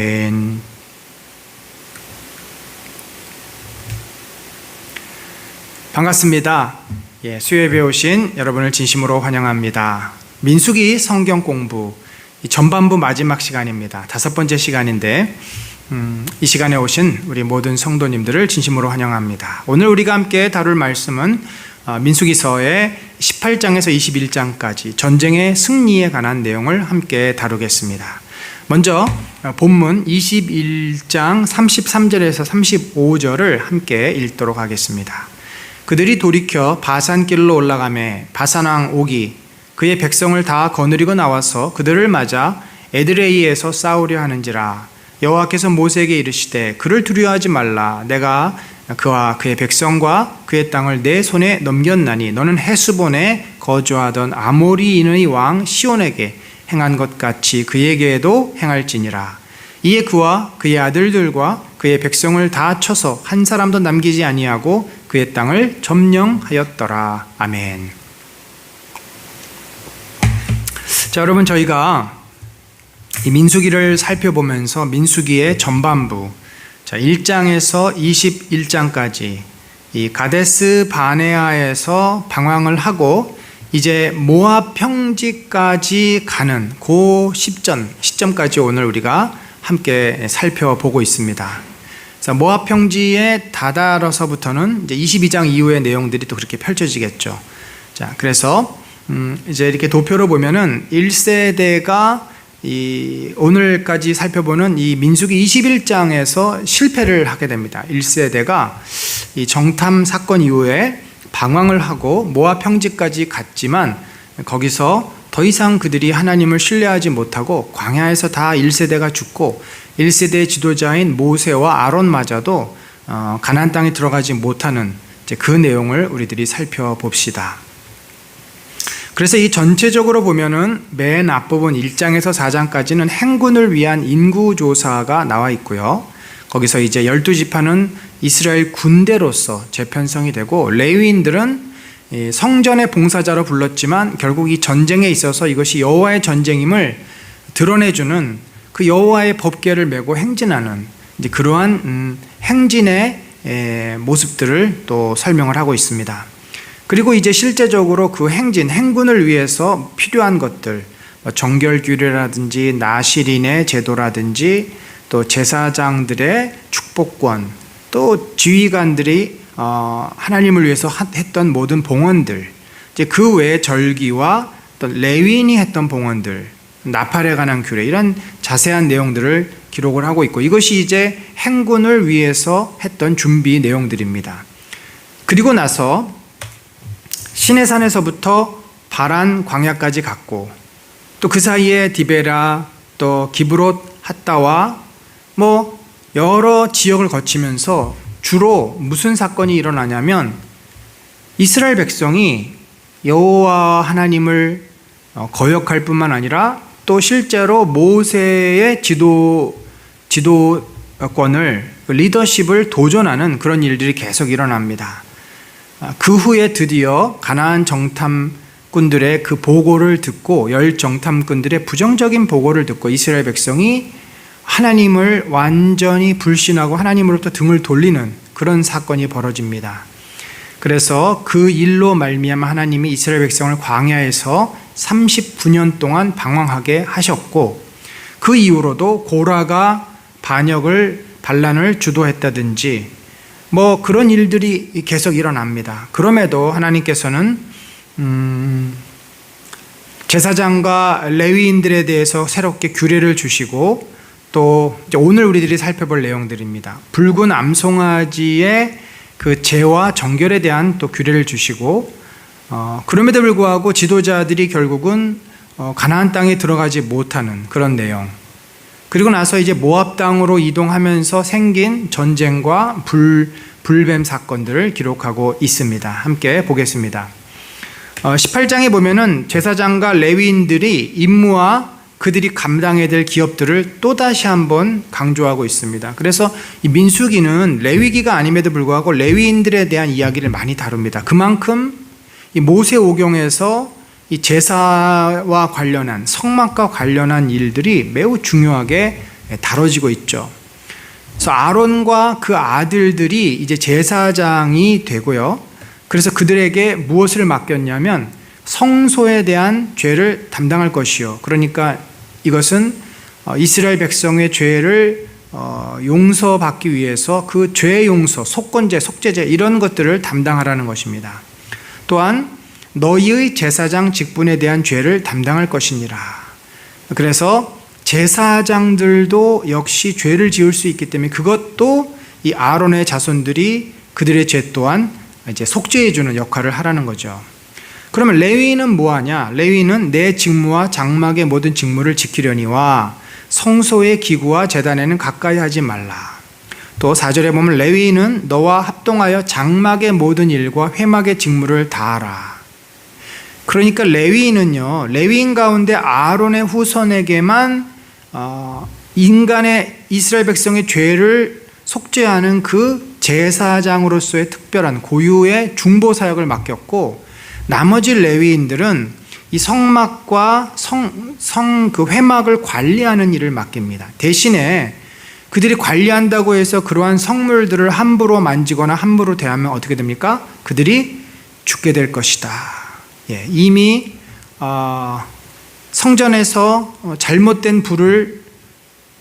아멘. 반갑습니다. 수요예배 오신 여러분을 진심으로 환영합니다. 민수기 성경 공부 전반부 마지막 시간입니다. 5번째 시간인데 이 시간에 오신 우리 모든 성도님들을 진심으로 환영합니다. 오늘 우리가 함께 다룰 말씀은 민수기서의 18장에서 21장까지 전쟁의 승리에 관한 내용을 함께 다루겠습니다. 먼저 본문 21장 33절에서 35절을 함께 읽도록 하겠습니다. 그들이 돌이켜 바산길로 올라가매 바산왕 옥이 그의 백성을 다 거느리고 나와서 그들을 맞아 에드레이에서 싸우려 하는지라. 여호와께서 모세에게 이르시되 그를 두려워하지 말라. 내가 그와 그의 백성과 그의 땅을 내 손에 넘겼나니 너는 헤스본에 거주하던 아모리인의 왕 시온에게 행한 것 같이 그에게도 행할지니라. 이에 그와 그의 아들들과 그의 백성을 다 쳐서 한 사람도 남기지 아니하고 그의 땅을 점령하였더라. 아멘. 자, 여러분, 저희가 이 민수기를 살펴보면서 민수기의 전반부 1장에서 21장까지 이 가데스 바네아에서 방황을 하고 이제 모압 평지까지 가는 그 시점까지 오늘 우리가 함께 살펴보고 있습니다. 그래서 모압 평지에 다다라서부터는 이제 22장 이후의 내용들이 또 그렇게 펼쳐지겠죠. 자, 그래서 이제 이렇게 도표로 보면은 1세대가 오늘까지 살펴보는 이 민수기 21장에서 실패를 하게 됩니다. 1세대가 이 정탐 사건 이후에 방황을 하고 모압 평지까지 갔지만 거기서 더 이상 그들이 하나님을 신뢰하지 못하고 광야에서 다 1세대가 죽고 1세대의 지도자인 모세와 아론마저도 가나안 땅에 들어가지 못하는 이제 그 내용을 우리들이 살펴봅시다. 그래서 이 전체적으로 보면은 맨 앞부분 1장에서 4장까지는 행군을 위한 인구조사가 나와 있고요. 거기서 이제 12지파는 이스라엘 군대로서 재편성이 되고 레위인들은 성전의 봉사자로 불렀지만 결국 이 전쟁에 있어서 이것이 여호와의 전쟁임을 드러내주는 그 여호와의 법궤를 메고 행진하는 이제 그러한 행진의 모습들을 또 설명을 하고 있습니다. 그리고 이제 실제적으로 그 행군을 위해서 필요한 것들, 정결규례라든지 나실인의 제도라든지 또 제사장들의 축복권, 또 지휘관들이 하나님을 위해서 했던 모든 봉헌들, 이제 그 외에 절기와 또 레위인이 했던 봉헌들, 나팔에 관한 규례, 이런 자세한 내용들을 기록을 하고 있고 이것이 이제 행군을 위해서 했던 준비 내용들입니다. 그리고 나서 시내산에서부터 바란 광야까지 갔고 또 그 사이에 디베라 또 기브롯 핫다와 여러 지역을 거치면서 주로 무슨 사건이 일어나냐면 이스라엘 백성이 여호와 하나님을 거역할 뿐만 아니라 또 실제로 모세의 지도권을 리더십을 도전하는 그런 일들이 계속 일어납니다. 그 후에 드디어 가나안 정탐꾼들의 그 보고를 듣고 열 정탐꾼들의 부정적인 보고를 듣고 이스라엘 백성이 하나님을 완전히 불신하고 하나님으로부터 등을 돌리는 그런 사건이 벌어집니다. 그래서 그 일로 말미암아 하나님이 이스라엘 백성을 광야에서 39년 동안 방황하게 하셨고 그 이후로도 고라가 반란을 주도했다든지 그런 일들이 계속 일어납니다. 그럼에도 하나님께서는 제사장과 레위인들에 대해서 새롭게 규례를 주시고 또 오늘 우리들이 살펴볼 내용들입니다. 붉은 암송아지의 그 제와 정결에 대한 또 규례를 주시고 그럼에도 불구하고 지도자들이 결국은 가나안 땅에 들어가지 못하는 그런 내용, 그리고 나서 이제 모압 땅으로 이동하면서 생긴 전쟁과 불뱀 사건들을 기록하고 있습니다. 함께 보겠습니다. 18장에 보면은 제사장과 레위인들이 임무와 그들이 감당해야 될 기업들을 또다시 한번 강조하고 있습니다. 그래서 이 민수기는 레위기가 아님에도 불구하고 레위인들에 대한 이야기를 많이 다룹니다. 그만큼 이 모세오경에서 이 제사와 관련한 성막과 관련한 일들이 매우 중요하게 다뤄지고 있죠. 그래서 아론과 그 아들들이 이제 제사장이 되고요. 그래서 그들에게 무엇을 맡겼냐면 성소에 대한 죄를 담당할 것이요. 그러니까 이것은 이스라엘 백성의 죄를 용서받기 위해서 그 죄 용서, 속건제, 속죄제 이런 것들을 담당하라는 것입니다. 또한 너희의 제사장 직분에 대한 죄를 담당할 것이니라. 그래서 제사장들도 역시 죄를 지을 수 있기 때문에 그것도 이 아론의 자손들이 그들의 죄 또한 이제 속죄해 주는 역할을 하라는 거죠. 그러면 레위인은 뭐하냐? 레위인은 내 직무와 장막의 모든 직무를 지키려니와 성소의 기구와 제단에는 가까이 하지 말라. 또 4절에 보면 레위인은 너와 합동하여 장막의 모든 일과 회막의 직무를 다하라. 그러니까 레위인은요, 레위인 가운데 아론의 후손에게만 인간의 이스라엘 백성의 죄를 속죄하는 그 제사장으로서의 특별한 고유의 중보 사역을 맡겼고, 나머지 레위인들은 이 성막과 그 회막을 관리하는 일을 맡깁니다. 대신에 그들이 관리한다고 해서 그러한 성물들을 함부로 만지거나 함부로 대하면 어떻게 됩니까? 그들이 죽게 될 것이다. 이미 성전에서 잘못된 불을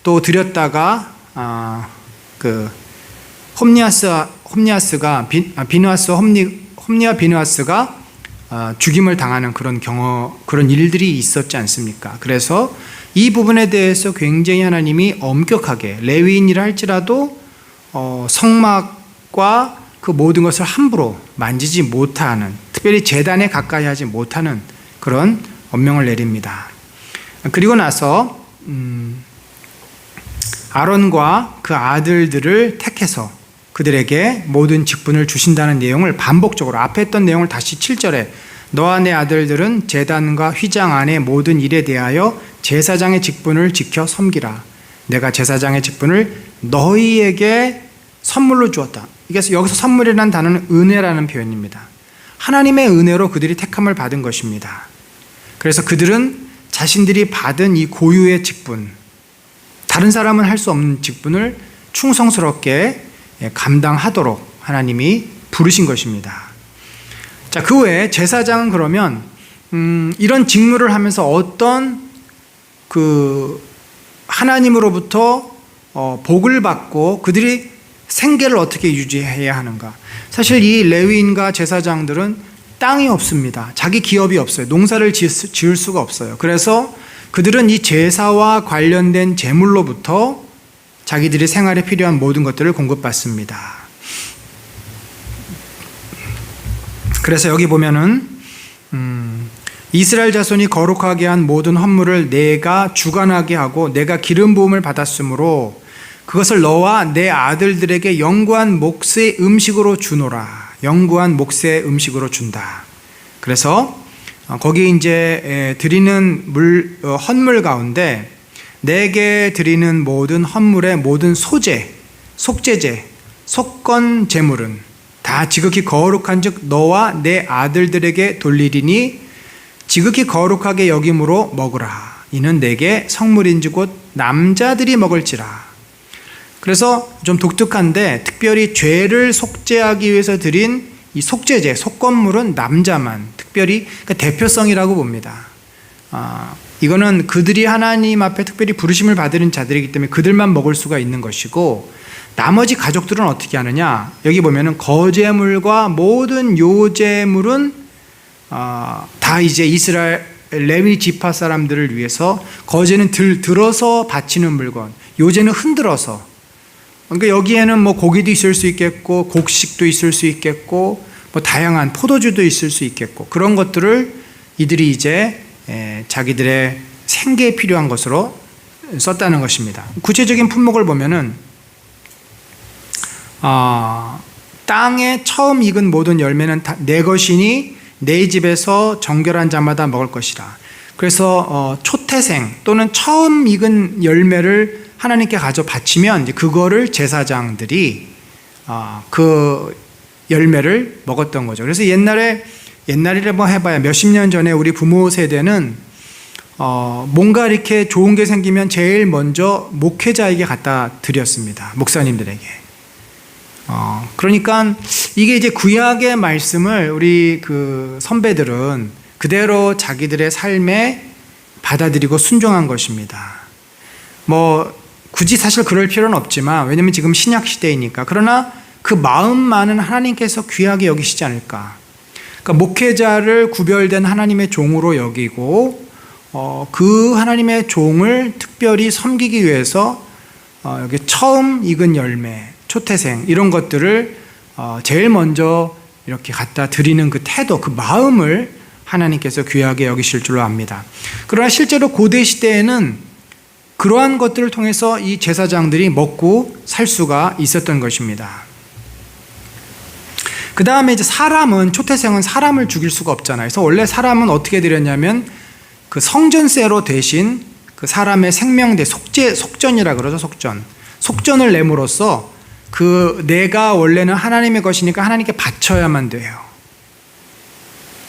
또 들였다가 그 홈니와 비느하스가 죽임을 당하는 그런 일들이 있었지 않습니까? 그래서 이 부분에 대해서 굉장히 하나님이 엄격하게 레위인이라 할지라도 성막과 그 모든 것을 함부로 만지지 못하는, 특별히 제단에 가까이 하지 못하는 그런 엄명을 내립니다. 그리고 나서 아론과 그 아들들을 택해서 그들에게 모든 직분을 주신다는 내용을 반복적으로, 앞에 했던 내용을 다시 7절에 너와 내 아들들은 제단과 휘장 안의 모든 일에 대하여 제사장의 직분을 지켜 섬기라. 내가 제사장의 직분을 너희에게 선물로 주었다. 여기서 선물이라는 단어는 은혜라는 표현입니다. 하나님의 은혜로 그들이 택함을 받은 것입니다. 그래서 그들은 자신들이 받은 이 고유의 직분, 다른 사람은 할 수 없는 직분을 충성스럽게 감당하도록 하나님이 부르신 것입니다. 자, 그 외에 제사장은 그러면 이런 직무를 하면서 어떤 그 하나님으로부터 복을 받고 그들이 생계를 어떻게 유지해야 하는가? 사실 이 레위인과 제사장들은 땅이 없습니다. 자기 기업이 없어요. 농사를 지을 수가 없어요. 그래서 그들은 이 제사와 관련된 재물로부터 자기들의 생활에 필요한 모든 것들을 공급받습니다. 그래서 여기 보면은 이스라엘 자손이 거룩하게 한 모든 헌물을 내가 주관하게 하고 내가 기름 부음을 받았으므로 그것을 너와 내 아들들에게 영구한 몫의 음식으로 주노라. 영구한 몫의 음식으로 준다. 그래서 거기 이제 드리는 헌물 가운데 내게 드리는 모든 헌물의 모든 소재, 속죄제, 속건 제물은 다 지극히 거룩한 즉 너와 내 아들들에게 돌리리니 지극히 거룩하게 여김으로 먹으라. 이는 내게 성물인지 곧 남자들이 먹을지라. 그래서 좀 독특한데 특별히 죄를 속죄하기 위해서 드린 이 속죄제, 속건물은 남자만, 특별히 그러니까 대표성이라고 봅니다. 이거는 그들이 하나님 앞에 특별히 부르심을 받은 자들이기 때문에 그들만 먹을 수가 있는 것이고, 나머지 가족들은 어떻게 하느냐? 여기 보면은 거제물과 모든 요제물은 다 이제 이스라엘 레위 지파 사람들을 위해서, 거제는 들어서 바치는 물건, 요제는 흔들어서. 그러니까 여기에는 뭐 고기도 있을 수 있겠고, 곡식도 있을 수 있겠고, 뭐 다양한 포도주도 있을 수 있겠고, 그런 것들을 이들이 이제 자기들의 생계에 필요한 것으로 썼다는 것입니다. 구체적인 품목을 보면은 땅에 처음 익은 모든 열매는 다 내 것이니 내 집에서 정결한 자마다 먹을 것이라. 그래서 초태생 또는 처음 익은 열매를 하나님께 가져 바치면 이제 그거를 제사장들이 그 열매를 먹었던 거죠. 그래서 옛날에 뭐 해봐야 몇십 년 전에 우리 부모 세대는 뭔가 이렇게 좋은 게 생기면 제일 먼저 목회자에게 갖다 드렸습니다. 목사님들에게. 그러니까 이게 이제 구약의 말씀을 우리 그 선배들은 그대로 자기들의 삶에 받아들이고 순종한 것입니다. 뭐 굳이 사실 그럴 필요는 없지만, 왜냐면 지금 신약 시대이니까. 그러나 그 마음만은 하나님께서 귀하게 여기시지 않을까. 그러니까 목회자를 구별된 하나님의 종으로 여기고 그 하나님의 종을 특별히 섬기기 위해서 여기 처음 익은 열매, 초태생 이런 것들을 제일 먼저 이렇게 갖다 드리는 그 태도, 그 마음을 하나님께서 귀하게 여기실 줄로 압니다. 그러나 실제로 고대 시대에는 그러한 것들을 통해서 이 제사장들이 먹고 살 수가 있었던 것입니다. 그 다음에 이제 초태생은 사람을 죽일 수가 없잖아요. 그래서 원래 사람은 어떻게 드렸냐면 그 성전세로 대신 그 사람의 생명대, 속전이라 그러죠, 속전을 내므로써 그 내가 원래는 하나님의 것이니까 하나님께 바쳐야만 돼요.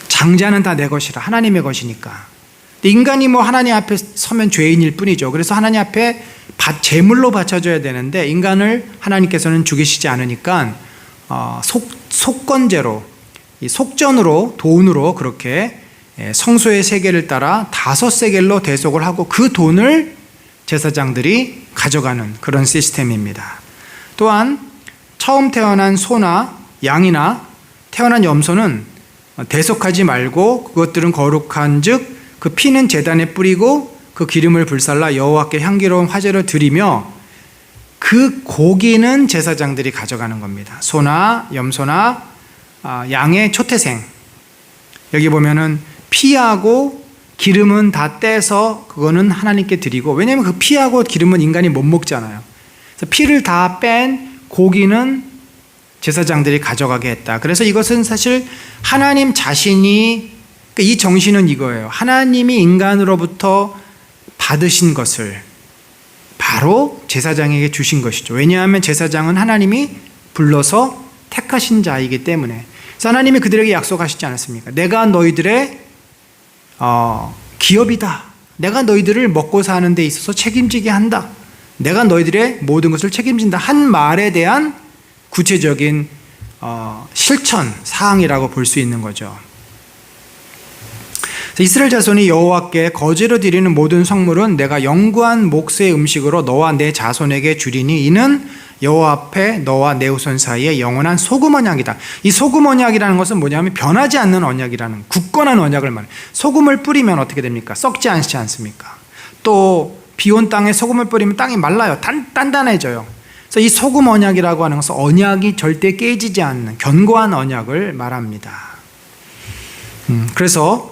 장자는 다 내 것이라, 하나님의 것이니까. 인간이 뭐 하나님 앞에 서면 죄인일 뿐이죠. 그래서 하나님 앞에 제물로 바쳐줘야 되는데 인간을 하나님께서는 죽이시지 않으니까 속건제로, 이 속전으로, 돈으로 그렇게 성소의 세겔을 따라 5세겔로 대속을 하고 그 돈을 제사장들이 가져가는 그런 시스템입니다. 또한 처음 태어난 소나 양이나 태어난 염소는 대속하지 말고 그것들은 거룩한 즉 그 피는 제단에 뿌리고 그 기름을 불살라 여호와께 향기로운 화제로 드리며 그 고기는 제사장들이 가져가는 겁니다. 소나 염소나 양의 초태생, 여기 보면은 피하고 기름은 다 떼서 그거는 하나님께 드리고, 왜냐하면 그 피하고 기름은 인간이 못 먹잖아요. 그래서 피를 다 뺀 고기는 제사장들이 가져가게 했다. 그래서 이것은 사실 하나님 자신이, 이 정신은 이거예요. 하나님이 인간으로부터 받으신 것을 바로 제사장에게 주신 것이죠. 왜냐하면 제사장은 하나님이 불러서 택하신 자이기 때문에. 그래서 하나님이 그들에게 약속하시지 않았습니까? 내가 너희들의 기업이다. 내가 너희들을 먹고 사는 데 있어서 책임지게 한다. 내가 너희들의 모든 것을 책임진다. 한 말에 대한 구체적인 실천 사항이라고 볼 수 있는 거죠. 이스라엘 자손이 여호와께 거제로 드리는 모든 성물은 내가 영구한 몫의 음식으로 너와 내 자손에게 주리니 이는 여호와 앞에 너와 내 후손 사이에 영원한 소금 언약이다. 이 소금 언약이라는 것은 뭐냐면 변하지 않는 언약이라는, 굳건한 언약을 말해요. 소금을 뿌리면 어떻게 됩니까? 썩지 않지 않습니까? 또 비온 땅에 소금을 뿌리면 땅이 말라요. 단단해져요. 그래서 이 소금 언약이라고 하는 것은 언약이 절대 깨지지 않는 견고한 언약을 말합니다. 그래서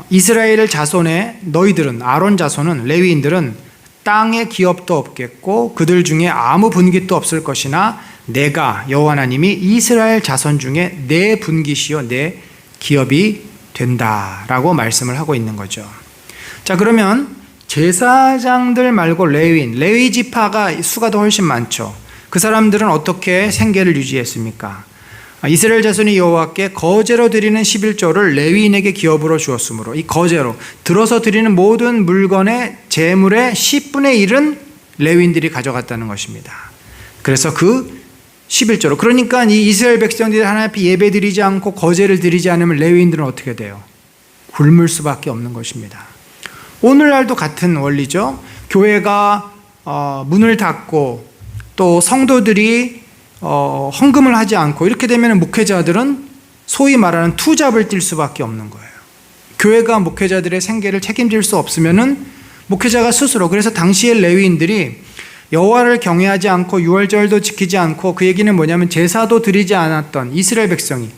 이스라엘 자손의 너희들은, 아론 자손은, 레위인들은 땅에 기업도 없겠고 그들 중에 아무 분깃도 없을 것이나 내가 여호와 하나님이 이스라엘 자손 중에 내 분깃이요 내 기업이 된다라고 말씀을 하고 있는 거죠. 자, 그러면 제사장들 말고 레위 지파가 수가 더 훨씬 많죠. 그 사람들은 어떻게 생계를 유지했습니까? 이스라엘 자손이 여호와께 거제로 드리는 11조를 레위인에게 기업으로 주었으므로, 이 거제로 들어서 드리는 모든 물건의 재물의 10분의 1은 레위인들이 가져갔다는 것입니다. 그래서 그 11조로, 그러니까 이 이스라엘 백성들이 하나님 앞에 예배 드리지 않고 거제를 드리지 않으면 레위인들은 어떻게 돼요? 굶을 수밖에 없는 것입니다. 오늘날도 같은 원리죠. 교회가 문을 닫고 또 성도들이 헌금을 하지 않고 이렇게 되면 목회자들은 소위 말하는 투잡을 뛸 수밖에 없는 거예요. 교회가 목회자들의 생계를 책임질 수 없으면은 목회자가 스스로, 그래서 당시의 레위인들이 여호와를 경외하지 않고 유월절도 지키지 않고, 그 얘기는 뭐냐면 제사도 드리지 않았던 이스라엘 백성이,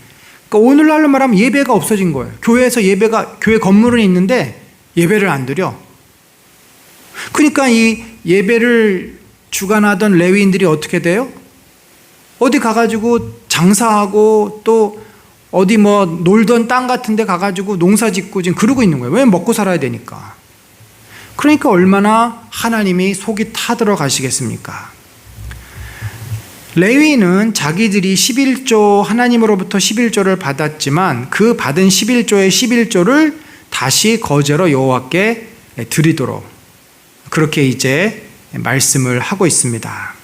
그러니까 오늘날로 말하면 예배가 없어진 거예요. 교회에서 교회 건물은 있는데 예배를 안 드려. 그러니까 이 예배를 주관하던 레위인들이 어떻게 돼요? 어디 가가지고 장사하고 또 어디 뭐 놀던 땅 같은 데 가가지고 농사 짓고 지금 그러고 있는 거예요. 왜? 먹고 살아야 되니까. 그러니까 얼마나 하나님이 속이 타들어 가시겠습니까? 레위인은 자기들이 11조, 하나님으로부터 11조를 받았지만 그 받은 11조의 11조를 다시 거제로 여호와께 드리도록 그렇게 이제 말씀을 하고 있습니다.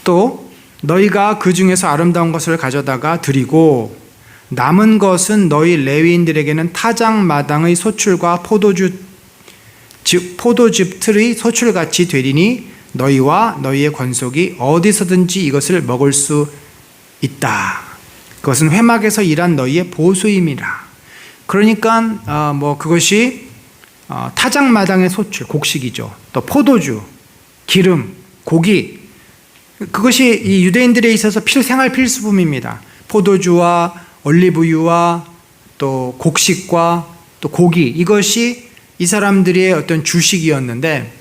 또 너희가 그 중에서 아름다운 것을 가져다가 드리고 남은 것은 너희 레위인들에게는 타작 마당의 소출과 포도즙 틀의 소출같이 되리니 너희와 너희의 권속이 어디서든지 이것을 먹을 수 있다. 그것은 회막에서 일한 너희의 보수임이라. 그러니까 그것이 타작 마당의 소출, 곡식이죠. 또 포도주, 기름, 고기, 그것이 이 유대인들에 있어서 생활 필수품입니다. 포도주와 올리브유와 또 곡식과 또 고기, 이것이 이 사람들의 어떤 주식이었는데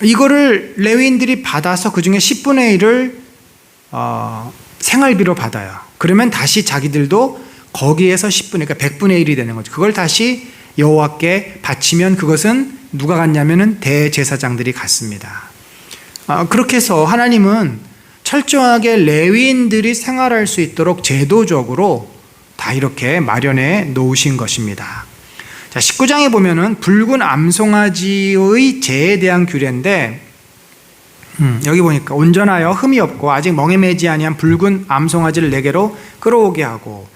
이거를 레위인들이 받아서 그 중에 10분의 1을 생활비로 받아요. 그러면 다시 자기들도 거기에서 10분의, 그러니까 100분의 1이 되는 거죠. 그걸 다시 여호와께 바치면 그것은 누가 갖냐면은 대제사장들이 갖습니다. 그렇게 해서 하나님은 철저하게 레위인들이 생활할 수 있도록 제도적으로 다 이렇게 마련해 놓으신 것입니다. 자, 19장에 보면은 붉은 암송아지의 제에 대한 규례인데 여기 보니까 온전하여 흠이 없고 아직 멍에 매지 아니한 붉은 암송아지를 내게로 끌어오게 하고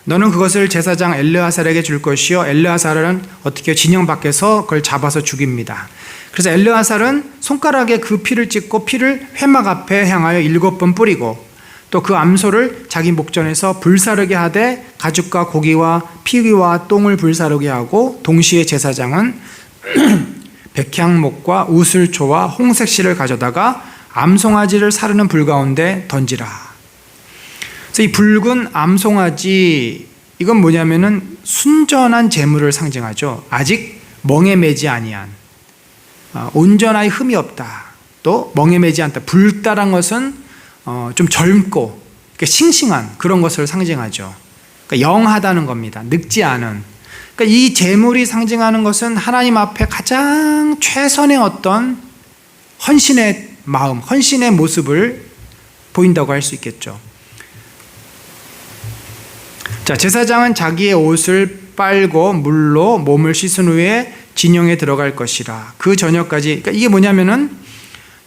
너는 그것을 제사장 엘르아살에게 줄 것이요 엘르아살은 어떻게 진영 밖에서 그걸 잡아서 죽입니다. 그래서 엘르아살은 손가락에 그 피를 찍고 피를 회막 앞에 향하여 7번 뿌리고 또 그 암소를 자기 목전에서 불사르게 하되 가죽과 고기와 피와 똥을 불사르게 하고 동시에 제사장은 백향목과 우슬초와 홍색실을 가져다가 암송아지를 사르는 불 가운데 던지라. 그래서 이 붉은 암송아지, 이건 뭐냐면은 순전한 재물을 상징하죠. 아직 멍에 매지 아니한, 온전하게 흠이 없다. 또 멍에 매지 않다. 붉다란 것은 좀 젊고 싱싱한 그런 것을 상징하죠. 그러니까 영하다는 겁니다. 늙지 않은. 그러니까 이 재물이 상징하는 것은 하나님 앞에 가장 최선의 어떤 헌신의 마음, 헌신의 모습을 보인다고 할 수 있겠죠. 자, 제사장은 자기의 옷을 빨고 물로 몸을 씻은 후에 진영에 들어갈 것이라. 그 저녁까지. 그러니까 이게 뭐냐면은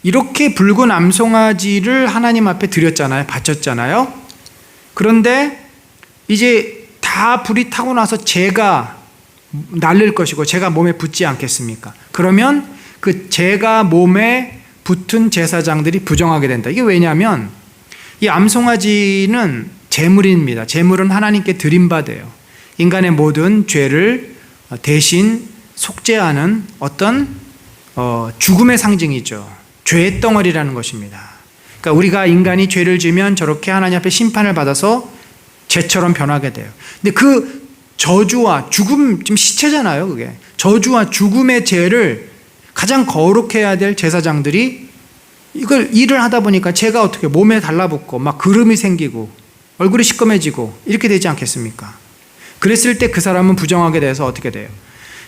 이렇게 붉은 암송아지를 하나님 앞에 드렸잖아요. 바쳤잖아요. 그런데 이제 다 불이 타고 나서 재가 날릴 것이고 재가 몸에 붙지 않겠습니까? 그러면 그 재가 몸에 붙은 제사장들이 부정하게 된다. 이게 왜냐하면 이 암송아지는 제물입니다. 제물은 하나님께 드림받아요. 인간의 모든 죄를 대신 속죄하는 어떤 죽음의 상징이죠. 죄의 덩어리라는 것입니다. 그러니까 우리가 인간이 죄를 지으면 저렇게 하나님 앞에 심판을 받아서 죄처럼 변하게 돼요. 근데 그 저주와 죽음, 지금 시체잖아요, 그게. 저주와 죽음의 죄를 가장 거룩해 해야 될 제사장들이 이걸 일을 하다 보니까 죄가 어떻게 몸에 달라붙고 막 그름이 생기고 얼굴이 시꺼매지고 이렇게 되지 않겠습니까? 그랬을 때 그 사람은 부정하게 돼서 어떻게 돼요?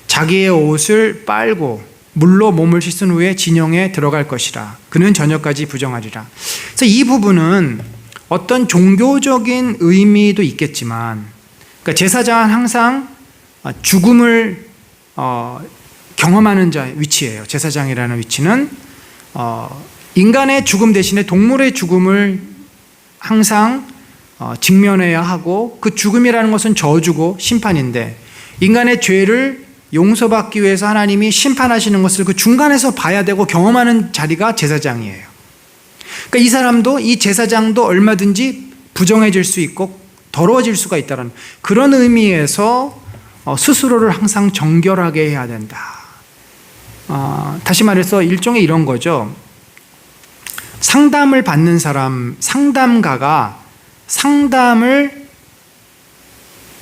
자기의 옷을 빨고 물로 몸을 씻은 후에 진영에 들어갈 것이라. 그는 저녁까지 부정하리라. 그래서 이 부분은 어떤 종교적인 의미도 있겠지만, 그러니까 제사장은 항상 죽음을 경험하는 자의 위치예요. 제사장이라는 위치는 인간의 죽음 대신에 동물의 죽음을 항상 직면해야 하고, 그 죽음이라는 것은 저주고 심판인데 인간의 죄를 용서받기 위해서 하나님이 심판하시는 것을 그 중간에서 봐야 되고 경험하는 자리가 제사장이에요. 그러니까 이 사람도, 이 제사장도 얼마든지 부정해질 수 있고 더러워질 수가 있다는 그런 의미에서 스스로를 항상 정결하게 해야 된다. 다시 말해서 일종의 이런 거죠. 상담을 받는 사람, 상담가가 상담을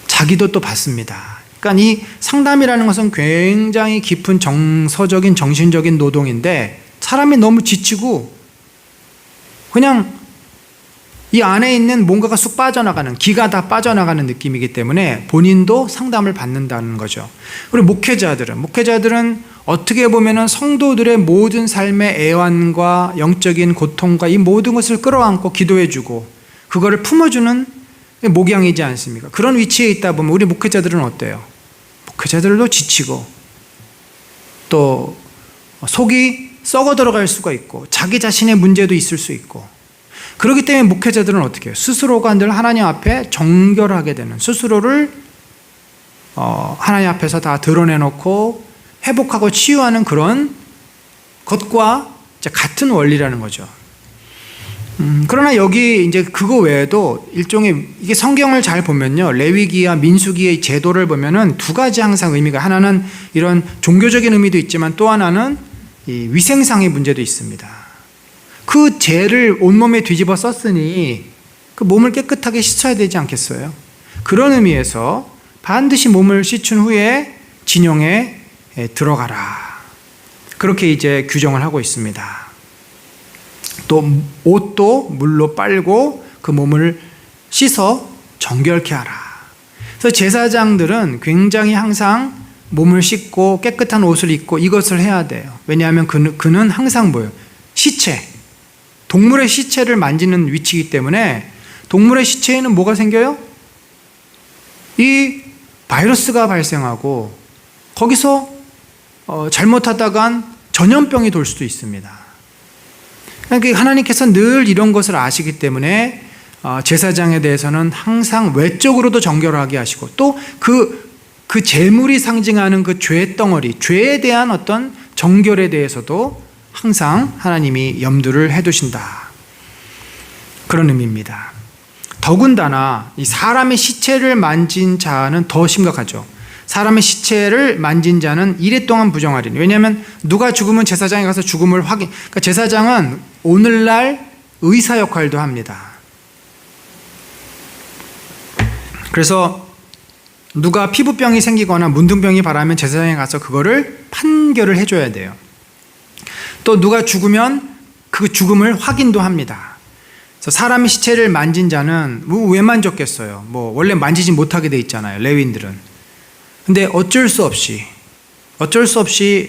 자기도 또 받습니다. 그러니까 이 상담이라는 것은 굉장히 깊은 정서적인 정신적인 노동인데 사람이 너무 지치고 그냥 이 안에 있는 뭔가가 쑥 빠져나가는, 기가 다 빠져나가는 느낌이기 때문에 본인도 상담을 받는다는 거죠. 그리고 목회자들은 어떻게 보면 성도들의 모든 삶의 애환과 영적인 고통과 이 모든 것을 끌어안고 기도해주고 그거를 품어주는 목양이지 않습니까? 그런 위치에 있다 보면 우리 목회자들은 어때요? 목회자들도 지치고 또 속이 썩어 들어갈 수가 있고 자기 자신의 문제도 있을 수 있고, 그렇기 때문에 목회자들은 어떻게 해요? 스스로가 늘 하나님 앞에 정결하게 되는, 스스로를 하나님 앞에서 다 드러내놓고 회복하고 치유하는 그런 것과 같은 원리라는 거죠. 그러나 여기 이제 그거 외에도 일종의, 이게 성경을 잘 보면요, 레위기와 민수기의 제도를 보면은 두 가지 항상 의미가, 하나는 이런 종교적인 의미도 있지만 또 하나는 이 위생상의 문제도 있습니다. 그 죄를 온몸에 뒤집어 썼으니 그 몸을 깨끗하게 씻어야 되지 않겠어요? 그런 의미에서 반드시 몸을 씻은 후에 진영에 들어가라, 그렇게 이제 규정을 하고 있습니다. 또 옷도 물로 빨고 그 몸을 씻어 정결케 하라. 그래서 제사장들은 굉장히 항상 몸을 씻고 깨끗한 옷을 입고 이것을 해야 돼요. 왜냐하면 그는 항상 뭐예요? 시체, 동물의 시체를 만지는 위치이기 때문에 동물의 시체에는 뭐가 생겨요? 이 바이러스가 발생하고 거기서 잘못하다간 전염병이 돌 수도 있습니다. 그러니까 하나님께서 늘 이런 것을 아시기 때문에 제사장에 대해서는 항상 외적으로도 정결하게 하시고, 또 그 제물이 상징하는 그 죄 덩어리, 죄에 대한 어떤 정결에 대해서도 항상 하나님이 염두를 해두신다, 그런 의미입니다. 더군다나 이 사람의 시체를 만진 자는 더 심각하죠. 사람의 시체를 만진 자는 이래 동안 부정하리니. 왜냐하면 누가 죽으면 제사장에 가서 죽음을 확인, 그러니까 제사장은 오늘날 의사 역할도 합니다. 그래서 누가 피부병이 생기거나 문둥병이 발하면 제사장에 가서 그거를 판결을 해줘야 돼요. 또 누가 죽으면 그 죽음을 확인도 합니다. 그래서 사람의 시체를 만진 자는 왜 만졌겠어요? 원래 만지지 못하게 돼 있잖아요, 레위인들은. 근데 어쩔 수 없이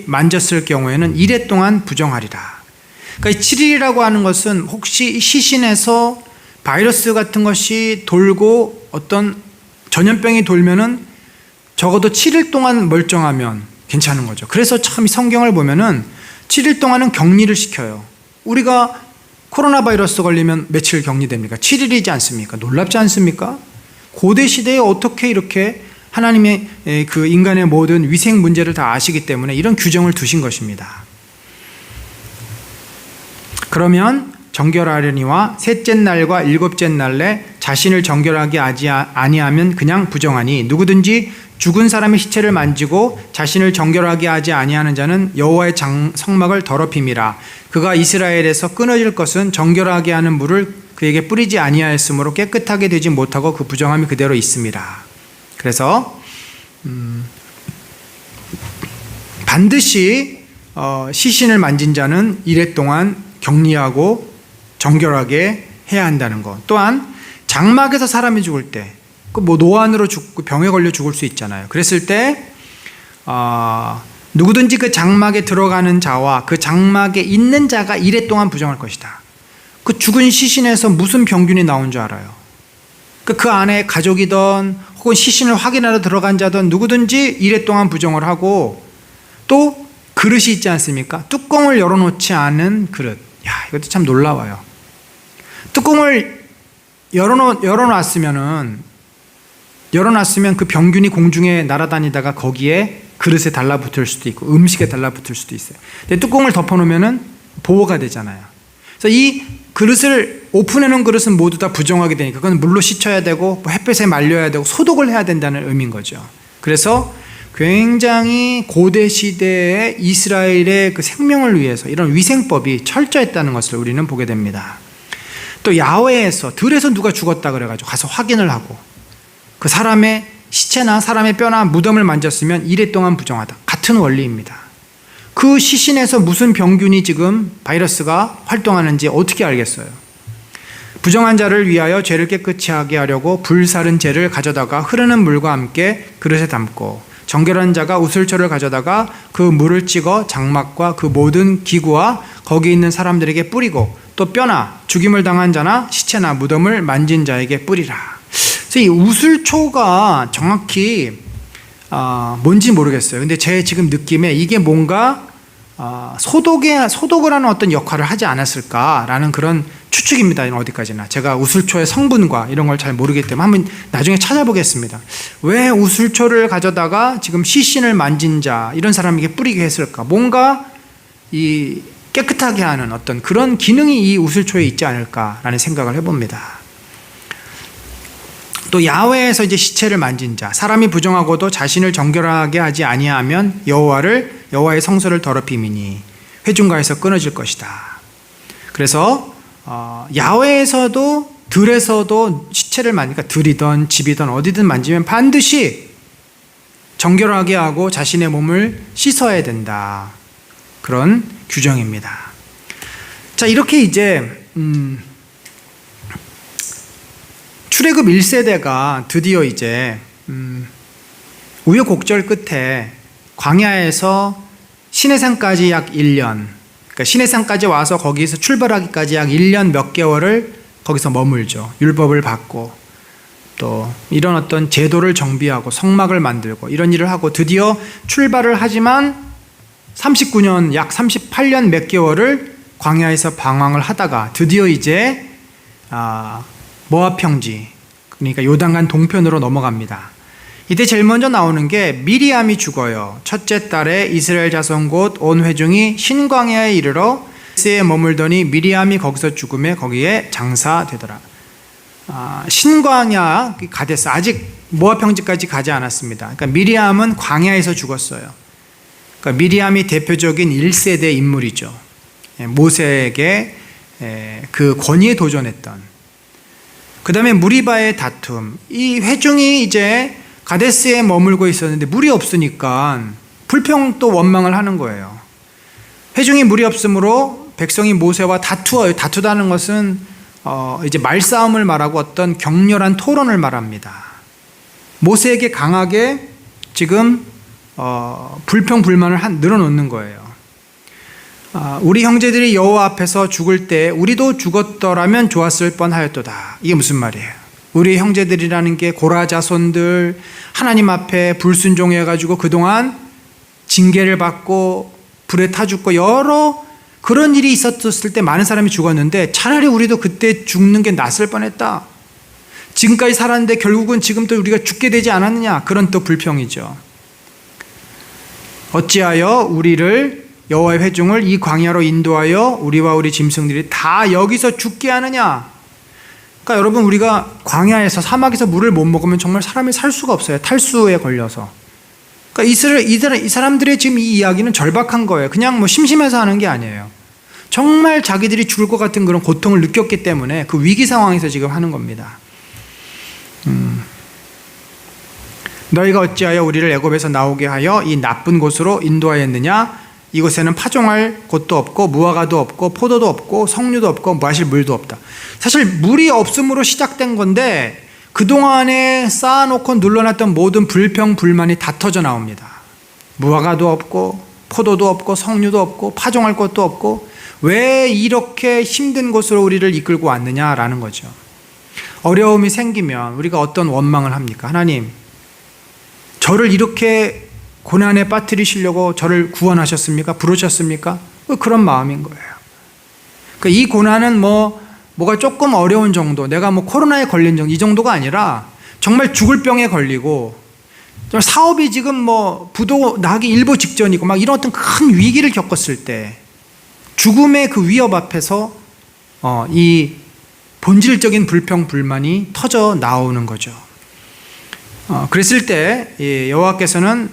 만졌을 경우에는 이래 동안 부정하리라. 그러니까 7일이라고 하는 것은 혹시 시신에서 바이러스 같은 것이 돌고 어떤 전염병이 돌면은 적어도 7일 동안 멀쩡하면 괜찮은 거죠. 그래서 참 성경을 보면은 7일 동안은 격리를 시켜요. 우리가 코로나 바이러스 걸리면 며칠 격리됩니까? 7일이지 않습니까? 놀랍지 않습니까? 고대 시대에 어떻게 이렇게 하나님의 그 인간의 모든 위생 문제를 다 아시기 때문에 이런 규정을 두신 것입니다. 그러면 정결하려니와 셋째 날과 일곱째 날에 자신을 정결하게 하지 아니하면 그냥 부정하니, 누구든지 죽은 사람의 시체를 만지고 자신을 정결하게 하지 아니하는 자는 여호와의 성막을 더럽힘이라. 그가 이스라엘에서 끊어질 것은 정결하게 하는 물을 그에게 뿌리지 아니하였으므로 깨끗하게 되지 못하고 그 부정함이 그대로 있습니다. 그래서 반드시 시신을 만진 자는 이래 동안 격리하고 정결하게 해야 한다는 것. 또한 장막에서 사람이 죽을 때, 노안으로 죽고 병에 걸려 죽을 수 있잖아요. 그랬을 때 누구든지 그 장막에 들어가는 자와 그 장막에 있는 자가 이래 동안 부정할 것이다. 그 죽은 시신에서 무슨 병균이 나온 줄 알아요? 그 안에 가족이든 혹은 시신을 확인하러 들어간 자든 누구든지 이래 동안 부정을 하고, 또 그릇이 있지 않습니까? 뚜껑을 열어놓지 않은 그릇. 이것도 참 놀라워요. 뚜껑을 열어놨으면 그 병균이 공중에 날아다니다가 거기에 그릇에 달라붙을 수도 있고 음식에 달라붙을 수도 있어요. 근데 뚜껑을 덮어놓으면 보호가 되잖아요. 그래서 이 그릇을 오픈해놓은 그릇은 모두 다 부정하게 되니까 그건 물로 씻어야 되고 햇볕에 말려야 되고 소독을 해야 된다는 의미인 거죠. 그래서 굉장히 고대 시대의 이스라엘의 그 생명을 위해서 이런 위생법이 철저했다는 것을 우리는 보게 됩니다. 또 야외에서 들에서 누가 죽었다 그래가지고 가서 확인을 하고 그 사람의 시체나 사람의 뼈나 무덤을 만졌으면 이래 동안 부정하다. 같은 원리입니다. 그 시신에서 무슨 병균이 지금 바이러스가 활동하는지 어떻게 알겠어요? 부정한 자를 위하여 죄를 깨끗이 하게 하려고 불사른 재를 가져다가 흐르는 물과 함께 그릇에 담고, 정결한 자가 우슬초를 가져다가 그 물을 찍어 장막과 그 모든 기구와 거기 있는 사람들에게 뿌리고, 또 뼈나 죽임을 당한 자나 시체나 무덤을 만진 자에게 뿌리라. 그래서 그래서 이 우슬초가 정확히 뭔지 모르겠어요. 근데 제 지금 느낌에 이게 뭔가 소독을 하는 어떤 역할을 하지 않았을까라는 그런 추측입니다. 어디까지나 제가 우슬초의 성분과 이런 걸 잘 모르기 때문에 한번 나중에 찾아보겠습니다. 왜 우슬초를 가져다가 지금 시신을 만진 자 이런 사람에게 뿌리게 했을까? 뭔가 이 깨끗하게 하는 어떤 그런 기능이 이 우슬초에 있지 않을까라는 생각을 해봅니다. 또 야훼에서 이제 시체를 만진 자, 사람이 부정하고도 자신을 정결하게 하지 아니하면 여호와의 성소를 더럽힘이니 회중가에서 끊어질 것이다. 그래서 야훼에서도 들에서도 시체를 만지니까 들이든 집이든 어디든 만지면 반드시 정결하게 하고 자신의 몸을 씻어야 된다. 그런 규정입니다. 자, 이렇게 이제 출애굽 1세대가 드디어 이제 우여곡절 끝에 광야에서 시내산까지 약 1년, 그러니까 시내산까지 와서 거기서 출발하기까지 약 1년 몇 개월을 거기서 머물죠. 율법을 받고 또 이런 어떤 제도를 정비하고 성막을 만들고 이런 일을 하고 드디어 출발을 하지만 39년, 약 38년 몇 개월을 광야에서 방황을 하다가 드디어 이제 모압 평지, 그러니까 요단강 동편으로 넘어갑니다. 이때 제일 먼저 나오는 게 미리암이 죽어요. 첫째 달에 이스라엘 자손 곧 온 회중이 신광야에 이르러 가데스에 머물더니 미리암이 거기서 죽음에 거기에 장사되더라. 신광야 가데스, 아직 모압 평지까지 가지 않았습니다. 그러니까 미리암은 광야에서 죽었어요. 그러니까 미리암이 대표적인 1세대 인물이죠. 모세에게 그 권위에 도전했던. 그 다음에 무리바의 다툼. 이 회중이 이제 가데스에 머물고 있었는데 물이 없으니까 불평 또 원망을 하는 거예요. 회중이 물이 없으므로 백성이 모세와 다투어요. 다투다는 것은 이제 말싸움을 말하고 어떤 격렬한 토론을 말합니다. 모세에게 강하게 지금 불평 불만을 늘어놓는 거예요. 우리 형제들이 여호와 앞에서 죽을 때 우리도 죽었더라면 좋았을 뻔하였도다. 이게 무슨 말이에요? 우리 형제들이라는 게 고라 자손들 하나님 앞에 불순종해가지고 그동안 징계를 받고 불에 타 죽고 여러 그런 일이 있었을 때 많은 사람이 죽었는데 차라리 우리도 그때 죽는 게 낫을 뻔했다. 지금까지 살았는데 결국은 지금 또 우리가 죽게 되지 않았느냐. 그런 또 불평이죠. 어찌하여 우리를 여호와의 회중을 이 광야로 인도하여 우리와 우리 짐승들이 다 여기서 죽게 하느냐. 그러니까 여러분, 우리가 광야에서 사막에서 물을 못 먹으면 정말 사람이 살 수가 없어요. 탈수에 걸려서. 그러니까 이 사람들의 지금 이 이야기는 절박한 거예요. 그냥 뭐 심심해서 하는 게 아니에요. 정말 자기들이 죽을 것 같은 그런 고통을 느꼈기 때문에 그 위기 상황에서 지금 하는 겁니다. 너희가 어찌하여 우리를 애굽에서 나오게 하여 이 나쁜 곳으로 인도하였느냐? 이곳에는 파종할 곳도 없고 무화과도 없고 포도도 없고 석류도 없고 마실 물도 없다. 사실 물이 없음으로 시작된 건데 그동안에 쌓아놓고 눌러놨던 모든 불평 불만이 다 터져 나옵니다. 무화과도 없고 포도도 없고 석류도 없고 파종할 곳도 없고 왜 이렇게 힘든 곳으로 우리를 이끌고 왔느냐라는 거죠. 어려움이 생기면 우리가 어떤 원망을 합니까? 하나님, 저를 이렇게 고난에 빠뜨리시려고 저를 구원하셨습니까? 부르셨습니까? 그런 마음인 거예요. 그러니까 이 고난은 뭐가 조금 어려운 정도, 내가 코로나에 걸린 정도, 이 정도가 아니라 정말 죽을 병에 걸리고 사업이 지금 부도 나기 일보 직전이고 막 이런 어떤 큰 위기를 겪었을 때 죽음의 그 위협 앞에서 이 본질적인 불평 불만이 터져 나오는 거죠. 그랬을 때 여호와께서는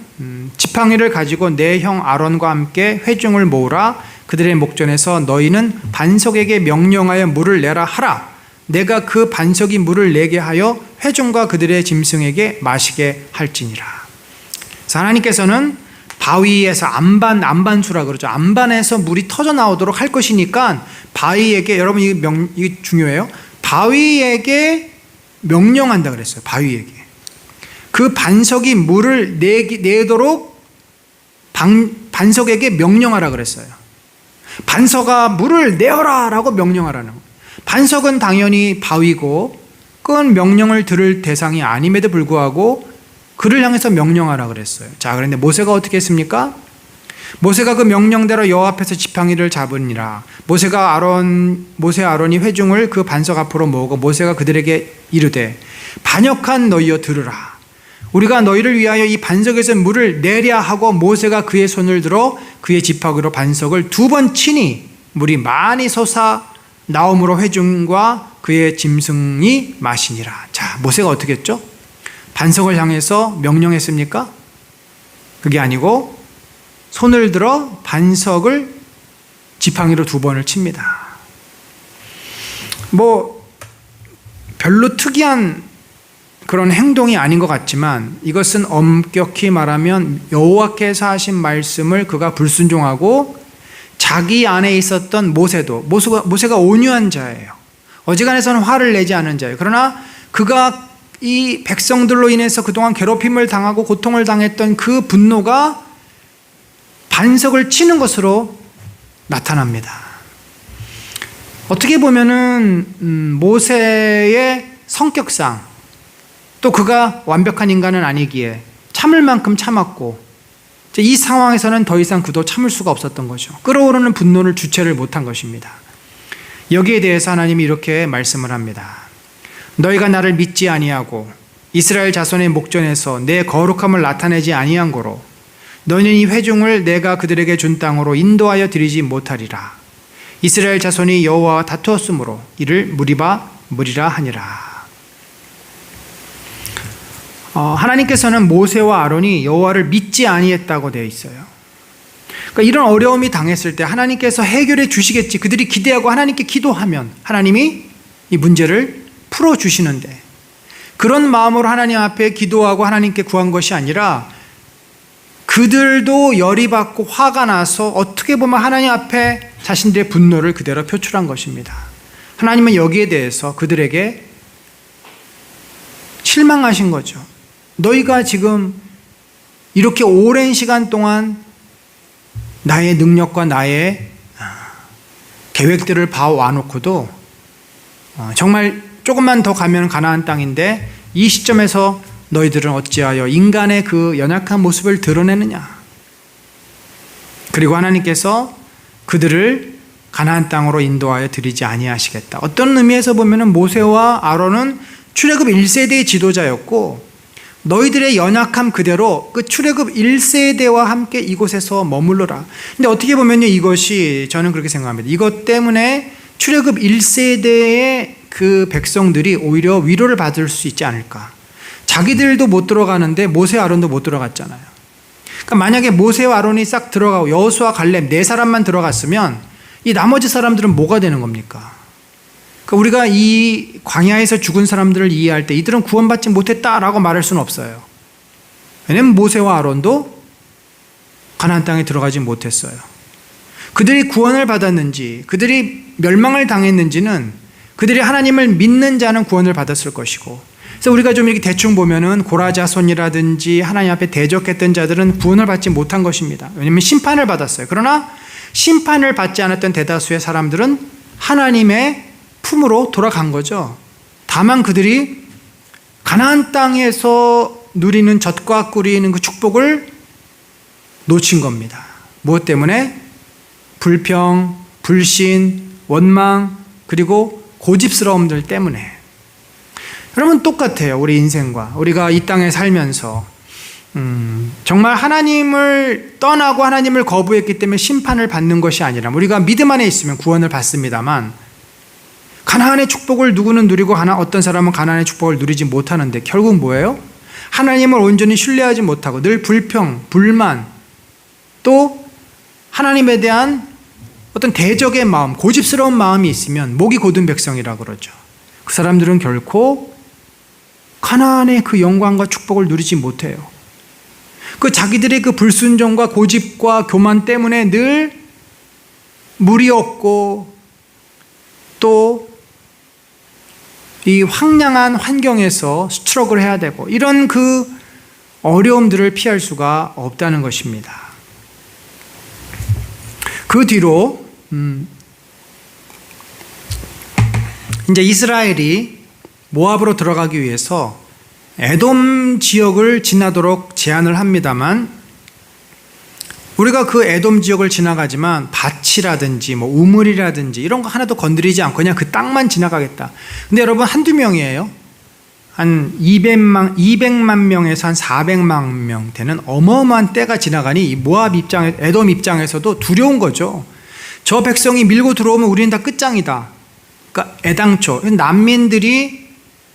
지팡이를 가지고 내 형 아론과 함께 회중을 모으라. 그들의 목전에서 너희는 반석에게 명령하여 물을 내라 하라. 내가 그 반석이 물을 내게 하여 회중과 그들의 짐승에게 마시게 할지니라. 그래서 하나님께서는 바위에서 안반수라 그러죠. 안반에서 물이 터져 나오도록 할 것이니까 바위에게, 여러분 이게 중요해요. 바위에게 명령한다 그랬어요. 바위에게. 그 반석이 물을 내도록 반석에게 명령하라 그랬어요. 반석아 물을 내어라 라고 명령하라는 거예요. 반석은 당연히 바위고 명령을 들을 대상이 아님에도 불구하고 그를 향해서 명령하라 그랬어요. 자, 그런데 모세가 어떻게 했습니까? 모세가 그 명령대로 여호와 앞에서 지팡이를 잡으니라. 모세 아론이 회중을 그 반석 앞으로 모으고 모세가 그들에게 이르되 반역한 너희여 들으라. 우리가 너희를 위하여 이 반석에서 물을 내랴 하고 모세가 그의 손을 들어 그의 지팡이로 반석을 2번 치니 물이 많이 솟아 나옴으로 회중과 그의 짐승이 마시니라. 자, 모세가 어떻게 했죠? 반석을 향해서 명령했습니까? 그게 아니고 손을 들어 반석을 지팡이로 2번을 칩니다. 별로 특이한 그런 행동이 아닌 것 같지만 이것은 엄격히 말하면 여호와께서 하신 말씀을 그가 불순종하고 자기 안에 있었던 모세가 온유한 자예요. 어지간해서는 화를 내지 않은 자예요. 그러나 그가 이 백성들로 인해서 그동안 괴롭힘을 당하고 고통을 당했던 그 분노가 반석을 치는 것으로 나타납니다. 어떻게 보면은 모세의 성격상 또 그가 완벽한 인간은 아니기에 참을 만큼 참았고 이 상황에서는 더 이상 그도 참을 수가 없었던 거죠. 끓어오르는 분노를 주체를 못한 것입니다. 여기에 대해서 하나님이 이렇게 말씀을 합니다. 너희가 나를 믿지 아니하고 이스라엘 자손의 목전에서 내 거룩함을 나타내지 아니한 고로 너희는 이 회중을 내가 그들에게 준 땅으로 인도하여 드리지 못하리라. 이스라엘 자손이 여호와와 다투었으므로 이를 물이라 하니라. 하나님께서는 모세와 아론이 여호와를 믿지 아니했다고 되어 있어요. 그러니까 이런 어려움이 당했을 때 하나님께서 해결해 주시겠지 그들이 기대하고 하나님께 기도하면 하나님이 이 문제를 풀어주시는데 그런 마음으로 하나님 앞에 기도하고 하나님께 구한 것이 아니라 그들도 열이 받고 화가 나서 어떻게 보면 하나님 앞에 자신들의 분노를 그대로 표출한 것입니다. 하나님은 여기에 대해서 그들에게 실망하신 거죠. 너희가 지금 이렇게 오랜 시간 동안 나의 능력과 나의 계획들을 봐와놓고도 정말 조금만 더 가면 가나안 땅인데 이 시점에서 너희들은 어찌하여 인간의 그 연약한 모습을 드러내느냐. 그리고 하나님께서 그들을 가나안 땅으로 인도하여 드리지 아니하시겠다. 어떤 의미에서 보면 모세와 아론은 출애굽 1세대의 지도자였고 너희들의 연약함 그대로 그 출애굽 1세대와 함께 이곳에서 머물러라. 근데 어떻게 보면요, 이것이 저는 그렇게 생각합니다. 이것 때문에 출애굽 1세대의 그 백성들이 오히려 위로를 받을 수 있지 않을까. 자기들도 못 들어가는데 모세 아론도 못 들어갔잖아요. 그러니까 만약에 모세와 아론이 싹 들어가고 여호수아 갈렙 4사람만 들어갔으면 이 나머지 사람들은 뭐가 되는 겁니까? 그러니까 우리가 이 광야에서 죽은 사람들을 이해할 때 이들은 구원받지 못했다라고 말할 수는 없어요. 왜냐하면 모세와 아론도 가나안 땅에 들어가지 못했어요. 그들이 구원을 받았는지 그들이 멸망을 당했는지는 그들이 하나님을 믿는 자는 구원을 받았을 것이고, 그래서 우리가 좀 이렇게 대충 보면은 고라자손이라든지 하나님 앞에 대적했던 자들은 구원을 받지 못한 것입니다. 왜냐하면 심판을 받았어요. 그러나 심판을 받지 않았던 대다수의 사람들은 하나님의 품으로 돌아간 거죠. 다만 그들이 가나안 땅에서 누리는 젖과 꿀이 그 축복을 놓친 겁니다. 무엇 때문에? 불평, 불신, 원망, 그리고 고집스러움들 때문에. 여러분 똑같아요. 우리 인생과 우리가 이 땅에 살면서 정말 하나님을 떠나고 하나님을 거부했기 때문에 심판을 받는 것이 아니라 우리가 믿음 안에 있으면 구원을 받습니다만 가나안의 축복을 누구는 누리고 어떤 사람은 가나안의 축복을 누리지 못하는데 결국 뭐예요? 하나님을 온전히 신뢰하지 못하고 늘 불평, 불만, 또 하나님에 대한 어떤 대적의 마음, 고집스러운 마음이 있으면 목이 곧은 백성이라고 그러죠. 그 사람들은 결코 가나안의 그 영광과 축복을 누리지 못해요. 그 자기들의 그 불순종과 고집과 교만 때문에 늘 물이 없고 또 이 황량한 환경에서 스트럭을 해야 되고 이런 그 어려움들을 피할 수가 없다는 것입니다. 그 뒤로 이제 이스라엘이 모압으로 들어가기 위해서 에돔 지역을 지나도록 제안을 합니다만, 우리가 그 에돔 지역을 지나가지만 밭이라든지 뭐 우물이라든지 이런 거 하나도 건드리지 않고 그냥 그 땅만 지나가겠다. 근데 여러분, 한두 명이에요. 한 200만 명에서 한 400만 명 되는 어마어마한 때가 지나가니 이 모압 에돔 입장에서도 두려운 거죠. 저 백성이 밀고 들어오면 우리는 다 끝장이다. 그러니까 애당초 난민들이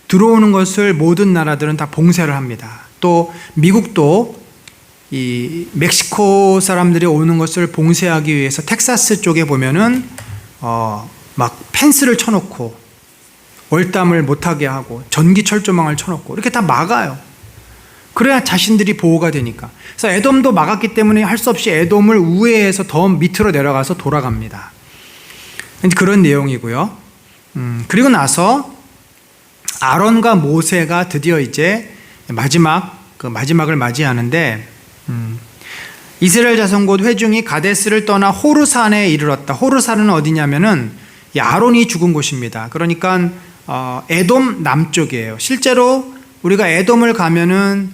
들어오는 것을 모든 나라들은 다 봉쇄를 합니다. 또 미국도 이 멕시코 사람들이 오는 것을 봉쇄하기 위해서 텍사스 쪽에 보면은 막 펜스를 쳐놓고 월담을 못하게 하고 전기 철조망을 쳐놓고 이렇게 다 막아요. 그래야 자신들이 보호가 되니까. 그래서 에돔도 막았기 때문에 할 수 없이 에돔을 우회해서 더 밑으로 내려가서 돌아갑니다. 그런 내용이고요. 그리고 나서 아론과 모세가 드디어 이제 마지막을 맞이하는데, 이스라엘 자손 곧 회중이 가데스를 떠나 호르산에 이르렀다. 호르산은 어디냐면은 이 아론이 죽은 곳입니다. 그러니까 에돔 남쪽이에요. 실제로 우리가 에돔을 가면은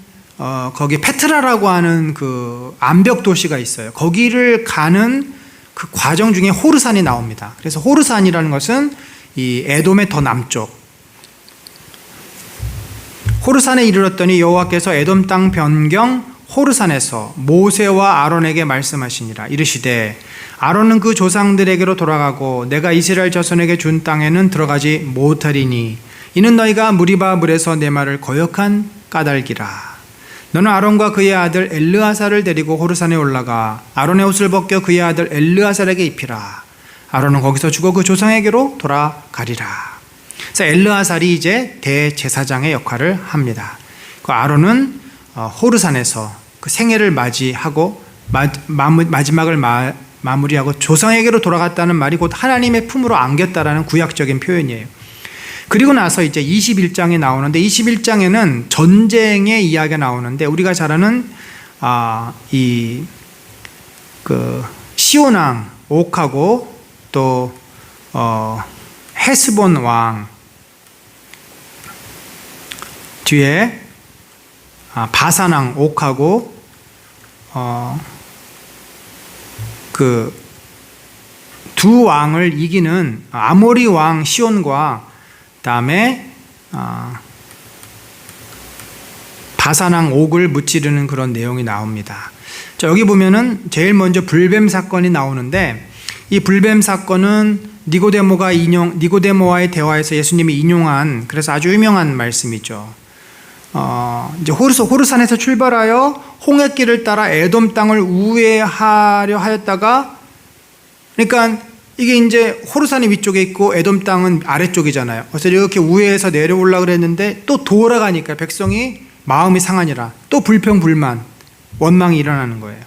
거기 페트라라고 하는 그 암벽 도시가 있어요. 거기를 가는 그 과정 중에 호르산이 나옵니다. 그래서 호르산이라는 것은 이 에돔의 더 남쪽. 호르산에 이르렀더니 여호와께서 에돔 땅 변경 호르산에서 모세와 아론에게 말씀하시니라. 이르시되 아론은 그 조상들에게로 돌아가고 내가 이스라엘 자손에게 준 땅에는 들어가지 못하리니 이는 너희가 무리바 물에서 내 말을 거역한 까닭이라. 너는 아론과 그의 아들 엘르아살을 데리고 호르산에 올라가 아론의 옷을 벗겨 그의 아들 엘르아살에게 입히라. 아론은 거기서 죽어 그 조상에게로 돌아가리라. 그래서 엘르아살이 이제 대제사장의 역할을 합니다. 그 아론은 호르산에서 그 생애를 맞이하고 마지막을 마무리하고 조상에게로 돌아갔다는 말이 곧 하나님의 품으로 안겼다라는 구약적인 표현이에요. 그리고 나서 이제 21장에 나오는데, 21장에는 전쟁의 이야기가 나오는데, 우리가 잘 아는 시온 왕 옥하고 또 헤스본 왕 뒤에 바산 왕 옥하고 그 두 왕을 이기는 아모리 왕 시온과 그다음에 바산 왕 옥을 무찌르는 그런 내용이 나옵니다. 자, 여기 보면은 제일 먼저 불뱀 사건이 나오는데, 이 불뱀 사건은 니고데모와의 대화에서 예수님이 인용한, 그래서 아주 유명한 말씀이죠. 이제 호르산에서 출발하여 홍해길을 따라 에돔 땅을 우회하려 하였다가, 그러니까 이게 이제 호르산이 위쪽에 있고 에돔 땅은 아래쪽이잖아요. 그래서 이렇게 우회해서 내려오려고 그랬는데 또 돌아가니까 백성이 마음이 상하니라. 또 불평불만, 원망이 일어나는 거예요.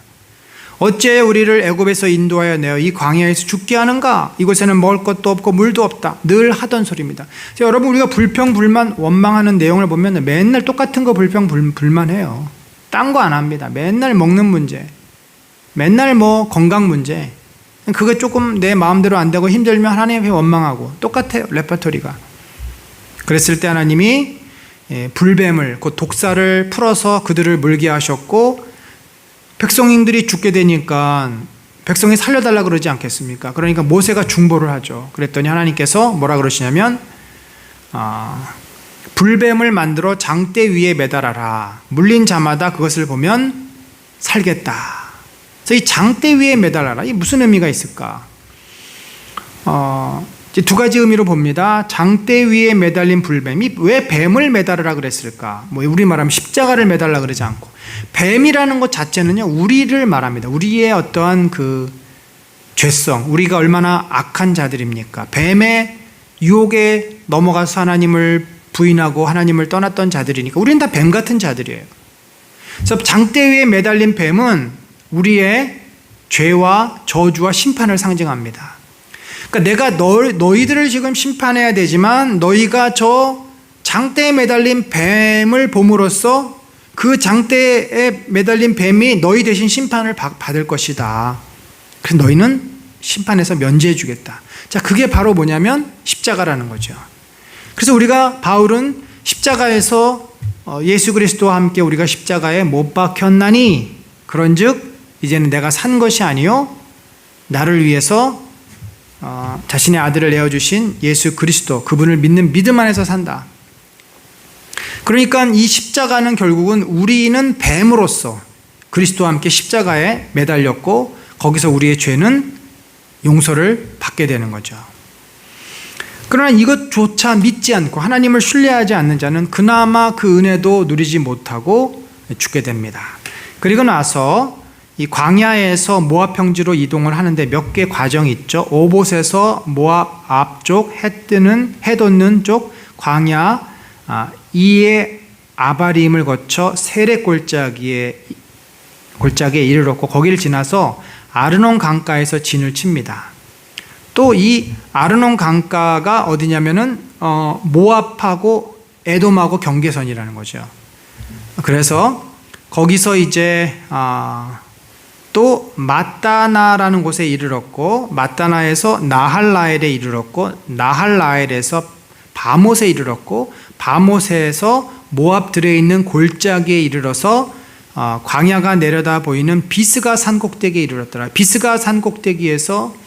어찌 우리를 애굽에서 인도하여 내어 이 광야에서 죽게 하는가? 이곳에는 먹을 것도 없고 물도 없다. 늘 하던 소리입니다. 여러분, 우리가 불평불만, 원망하는 내용을 보면 맨날 똑같은 거 불평불만해요. 딴 거 안 합니다. 맨날 먹는 문제, 맨날 뭐 건강 문제, 그게 조금 내 마음대로 안 되고 힘들면 하나님 앞에 원망하고, 똑같아요, 레퍼토리가. 그랬을 때 하나님이 불뱀을, 곧 독사를 풀어서 그들을 물게 하셨고, 백성인들이 죽게 되니까 백성이 살려달라 그러지 않겠습니까? 그러니까 모세가 중보를 하죠. 그랬더니 하나님께서 뭐라 그러시냐면 불뱀을 만들어 장대 위에 매달아라. 물린 자마다 그것을 보면 살겠다. 그래서 이 장대 위에 매달아라, 이게 무슨 의미가 있을까? 이제 두 가지 의미로 봅니다. 장대 위에 매달린 불뱀이 왜 뱀을 매달으라 그랬을까? 뭐 우리 말하면 십자가를 매달라 그러지 않고, 뱀이라는 것 자체는요, 우리를 말합니다. 우리의 어떠한 그 죄성, 우리가 얼마나 악한 자들입니까? 뱀의 유혹에 넘어가서 하나님을 부인하고 하나님을 떠났던 자들이니까 우리는 다 뱀 같은 자들이에요. 그래서 장대 위에 매달린 뱀은 우리의 죄와 저주와 심판을 상징합니다. 그러니까 내가 너희들을 지금 심판해야 되지만, 너희가 저 장대에 매달린 뱀을 봄으로써 그 장대에 매달린 뱀이 너희 대신 심판을 받을 것이다. 그래서 너희는 심판에서 면제해 주겠다. 자, 그게 바로 뭐냐면 십자가라는 거죠. 그래서 바울은 십자가에서 예수 그리스도와 함께 우리가 십자가에 못 박혔나니 그런즉 이제는 내가 산 것이 아니요 나를 위해서 자신의 아들을 내어주신 예수 그리스도, 그분을 믿는 믿음 안에서 산다. 그러니까 이 십자가는 결국은 우리는 뱀으로서 그리스도와 함께 십자가에 매달렸고 거기서 우리의 죄는 용서를 받게 되는 거죠. 그러나 이것조차 믿지 않고 하나님을 신뢰하지 않는 자는 그나마 그 은혜도 누리지 못하고 죽게 됩니다. 그리고 나서 이 광야에서 모압 평지로 이동을 하는데 몇 개 과정이 있죠. 오봇에서 모압 앞쪽 해 돋는 쪽 광야 이에 아바림을 거쳐 세렛 골짜기에 이르렀고 거기를 지나서 아르논 강가에서 진을 칩니다. 또 이 아르논 강가가 어디냐면은 모압하고 에돔하고 경계선이라는 거죠. 그래서 거기서 이제 또 마따나라는 곳에 이르렀고 마따나에서 나할라엘에 이르렀고 나할라엘에서 바못에 이르렀고 바못에서 모압 들에 있는 골짜기에 이르러서 광야가 내려다 보이는 비스가 산 꼭대기에 이르렀더라. 비스가 산 꼭대기에서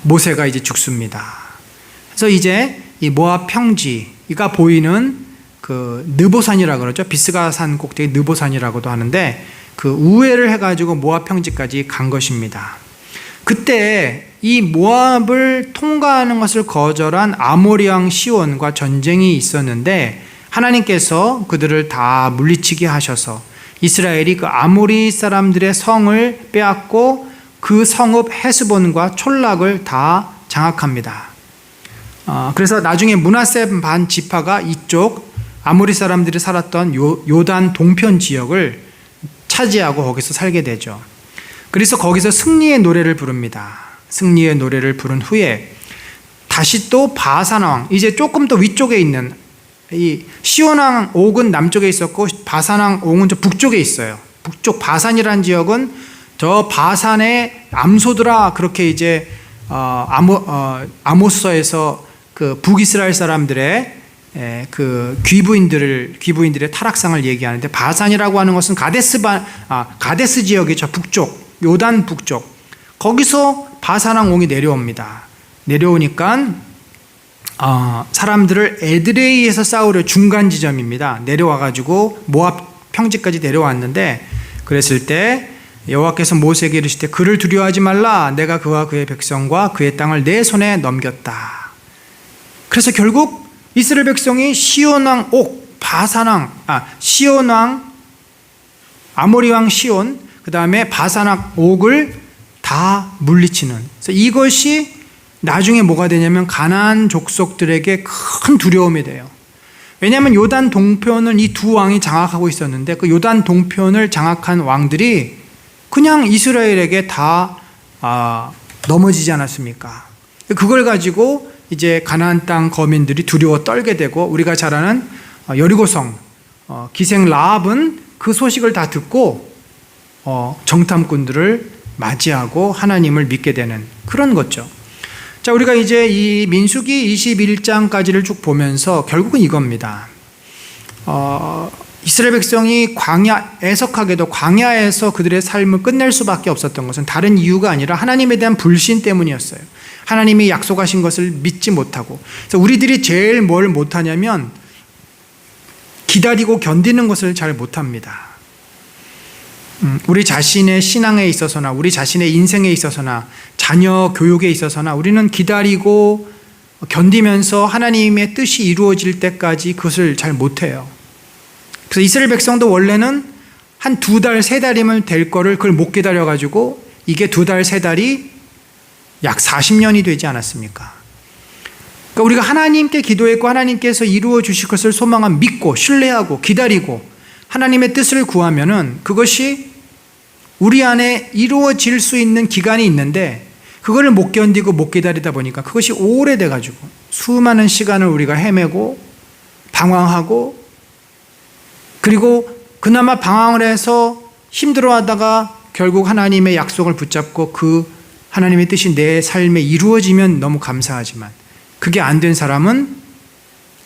모세가 이제 죽습니다. 그래서 이제 이 모압 평지가 보이는 그 느보산이라고 그러죠. 비스가 산 꼭대기 느보산이라고도 하는데 그 우회를 해가지고 모압 평지까지 간 것입니다. 그때 이 모압을 통과하는 것을 거절한 아모리 왕 시온과 전쟁이 있었는데 하나님께서 그들을 다 물리치게 하셔서 이스라엘이 그 아모리 사람들의 성을 빼앗고 그 성읍 헤스본과 촐락을 다 장악합니다. 그래서 나중에 므낫세 반 지파가 이쪽 아모리 사람들이 살았던 요단 동편 지역을 차지하고 거기서 살게 되죠. 그래서 거기서 승리의 노래를 부릅니다. 승리의 노래를 부른 후에 다시 또 바산 왕, 이제 조금 더 위쪽에 있는 이 시온 왕 옥은 남쪽에 있었고 바산 왕 옥은 저 북쪽에 있어요. 북쪽 바산이라는 지역은 저 바산의 암소들아, 그렇게 이제 아모스서에서 그 북이스라엘 사람들의 그 귀부인들의 타락상을 얘기하는데, 바산이라고 하는 것은 가데스 지역이죠. 북쪽, 요단 북쪽. 거기서 바산 왕 옥이 내려옵니다. 내려오니까 사람들을 에드레이에서 싸우려 중간 지점입니다. 내려와가지고 모압 평지까지 내려왔는데, 그랬을 때 여호와께서 모세에게 이르시되 그를 두려워하지 말라. 내가 그와 그의 백성과 그의 땅을 내 손에 넘겼다. 그래서 결국 이스라엘 백성이 시온 왕 옥, 시온 왕, 아모리 왕 시온, 그 다음에 바산 왕 옥을 다 물리치는. 그래서 이것이 나중에 뭐가 되냐면 가나안 족속들에게 큰 두려움이 돼요. 왜냐하면 요단 동편을 이 두 왕이 장악하고 있었는데 그 요단 동편을 장악한 왕들이 그냥 이스라엘에게 다 넘어지지 않았습니까? 그걸 가지고 이제 가나안 땅 거민들이 두려워 떨게 되고, 우리가 잘 아는 여리고성 기생 라합은 그 소식을 다 듣고 정탐꾼들을 맞이하고 하나님을 믿게 되는 그런 거죠. 자, 우리가 이제 이 민수기 21장까지를 쭉 보면서 결국은 이겁니다. 이스라엘 백성이 애석하게도 광야에서 그들의 삶을 끝낼 수밖에 없었던 것은 다른 이유가 아니라 하나님에 대한 불신 때문이었어요. 하나님이 약속하신 것을 믿지 못하고. 그래서 우리들이 제일 뭘 못하냐면 기다리고 견디는 것을 잘 못합니다. 우리 자신의 신앙에 있어서나 우리 자신의 인생에 있어서나 자녀 교육에 있어서나 우리는 기다리고 견디면서 하나님의 뜻이 이루어질 때까지 그것을 잘 못해요. 그래서 이스라엘 백성도 원래는 한 2달, 3달이면 될 거를 그걸 못 기다려가지고 이게 2달, 3달이 약 40년이 되지 않았습니까? 그러니까 우리가 하나님께 기도했고 하나님께서 이루어 주실 것을 소망한 믿고 신뢰하고 기다리고 하나님의 뜻을 구하면은 그것이 우리 안에 이루어질 수 있는 기간이 있는데 그거를 못 견디고 못 기다리다 보니까 그것이 오래돼가지고 수많은 시간을 우리가 헤매고 방황하고, 그리고 그나마 방황을 해서 힘들어하다가 결국 하나님의 약속을 붙잡고 그 하나님의 뜻이 내 삶에 이루어지면 너무 감사하지만 그게 안 된 사람은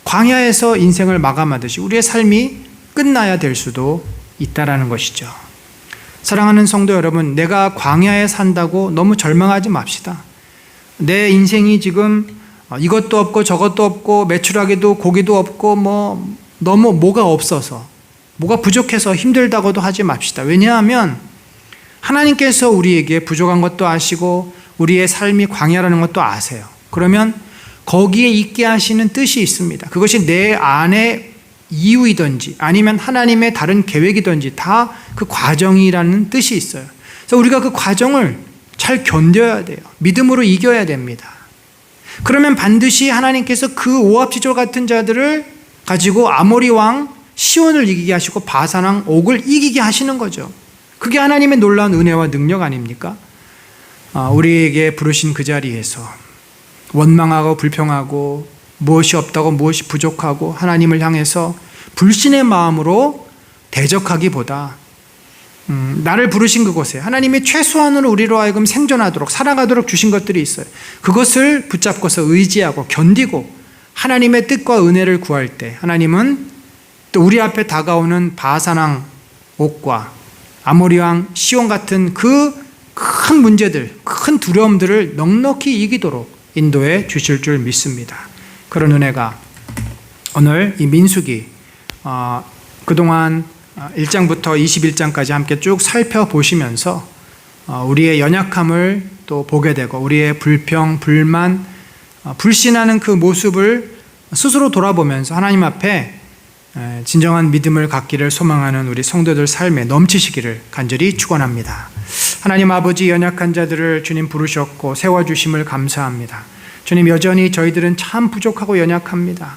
광야에서 인생을 마감하듯이 우리의 삶이 끝나야 될 수도 있다라는 것이죠. 사랑하는 성도 여러분, 내가 광야에 산다고 너무 절망하지 맙시다. 내 인생이 지금 이것도 없고 저것도 없고 매출하기도 고기도 없고 너무 뭐가 없어서 뭐가 부족해서 힘들다고도 하지 맙시다. 왜냐하면 하나님께서 우리에게 부족한 것도 아시고 우리의 삶이 광야라는 것도 아세요. 그러면 거기에 있게 하시는 뜻이 있습니다. 그것이 내 안에 이유이든지 아니면 하나님의 다른 계획이든지 다 그 과정이라는 뜻이 있어요. 그래서 우리가 그 과정을 잘 견뎌야 돼요. 믿음으로 이겨야 됩니다. 그러면 반드시 하나님께서 그 오합지졸 같은 자들을 가지고 아모리 왕 시온을 이기게 하시고 바산 왕 옥을 이기게 하시는 거죠. 그게 하나님의 놀라운 은혜와 능력 아닙니까? 우리에게 부르신 그 자리에서 원망하고 불평하고 무엇이 없다고 무엇이 부족하고 하나님을 향해서 불신의 마음으로 대적하기보다 나를 부르신 그곳에 하나님이 최소한으로 우리로 하여금 생존하도록 살아가도록 주신 것들이 있어요. 그것을 붙잡고서 의지하고 견디고 하나님의 뜻과 은혜를 구할 때 하나님은 또 우리 앞에 다가오는 바산왕 옥과 아모리왕 시온 같은 그 큰 문제들, 큰 두려움들을 넉넉히 이기도록 인도해 주실 줄 믿습니다. 그런 은혜가 오늘 이 민수기 그동안 1장부터 21장까지 함께 쭉 살펴보시면서 우리의 연약함을 또 보게 되고 우리의 불평, 불만, 불신하는 그 모습을 스스로 돌아보면서 하나님 앞에 진정한 믿음을 갖기를 소망하는 우리 성도들 삶에 넘치시기를 간절히 축원합니다. 하나님 아버지, 연약한 자들을 주님 부르셨고 세워주심을 감사합니다. 주님, 여전히 저희들은 참 부족하고 연약합니다.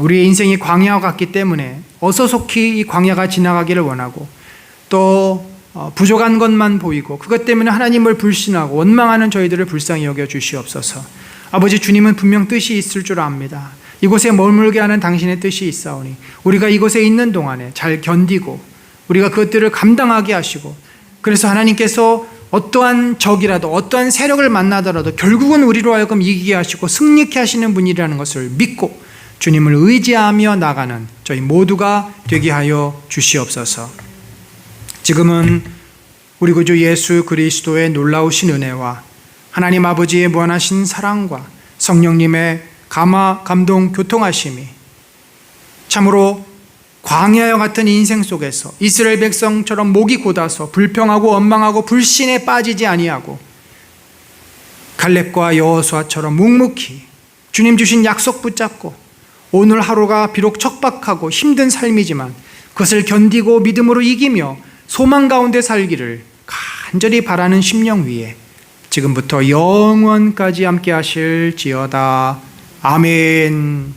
우리의 인생이 광야와 같기 때문에 어서 속히 이 광야가 지나가기를 원하고 또 부족한 것만 보이고 그것 때문에 하나님을 불신하고 원망하는 저희들을 불쌍히 여겨 주시옵소서. 아버지, 주님은 분명 뜻이 있을 줄 압니다. 이곳에 머물게 하는 당신의 뜻이 있사오니 우리가 이곳에 있는 동안에 잘 견디고 우리가 그것들을 감당하게 하시고, 그래서 하나님께서 어떠한 적이라도 어떠한 세력을 만나더라도 결국은 우리로 하여금 이기게 하시고 승리케 하시는 분이라는 것을 믿고 주님을 의지하며 나가는 저희 모두가 되게 하여 주시옵소서. 지금은 우리 구주 예수 그리스도의 놀라우신 은혜와 하나님 아버지의 무한하신 사랑과 성령님의 감동 교통하심이 참으로 광야와 같은 인생 속에서 이스라엘 백성처럼 목이 곧아서 불평하고 원망하고 불신에 빠지지 아니하고 갈렙과 여호수아처럼 묵묵히 주님 주신 약속 붙잡고 오늘 하루가 비록 척박하고 힘든 삶이지만 그것을 견디고 믿음으로 이기며 소망 가운데 살기를 간절히 바라는 심령 위에 지금부터 영원까지 함께 하실지어다. 아멘.